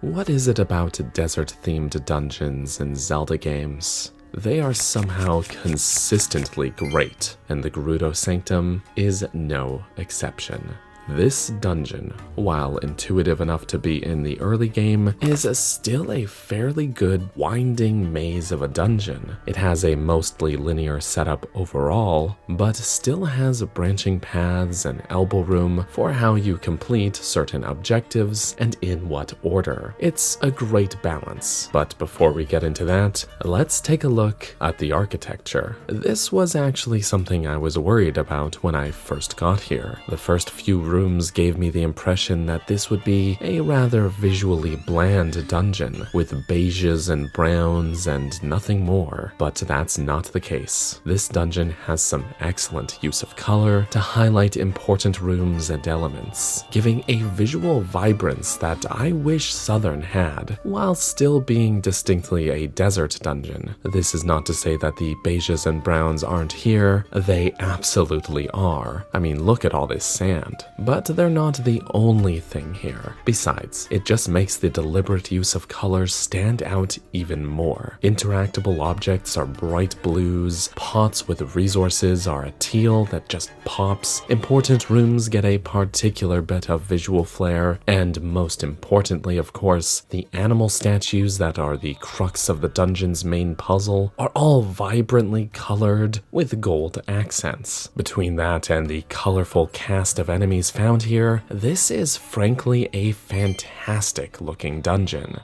What is it about desert-themed dungeons in Zelda games? They are somehow consistently great, and the Gerudo Sanctum is no exception. This dungeon, while intuitive enough to be in the early game, is still a fairly good winding maze of a dungeon. It has a mostly linear setup overall, but still has branching paths and elbow room for how you complete certain objectives and in what order. It's a great balance, but before we get into that, let's take a look at the architecture. This was actually something I was worried about when I first got here. The first few rooms gave me the impression that this would be a rather visually bland dungeon, with beiges and browns and nothing more, but that's not the case. This dungeon has some excellent use of color to highlight important rooms and elements, giving a visual vibrance that I wish Southern had, while still being distinctly a desert dungeon. This is not to say that the beiges and browns aren't here, they absolutely are. I mean, look at all this sand. But they're not the only thing here. Besides, it just makes the deliberate use of colors stand out even more. Interactable objects are bright blues, pots with resources are a teal that just pops, important rooms get a particular bit of visual flair, and most importantly, of course, the animal statues that are the crux of the dungeon's main puzzle are all vibrantly colored with gold accents. Between that and the colorful cast of enemies found here, this is frankly a fantastic looking dungeon.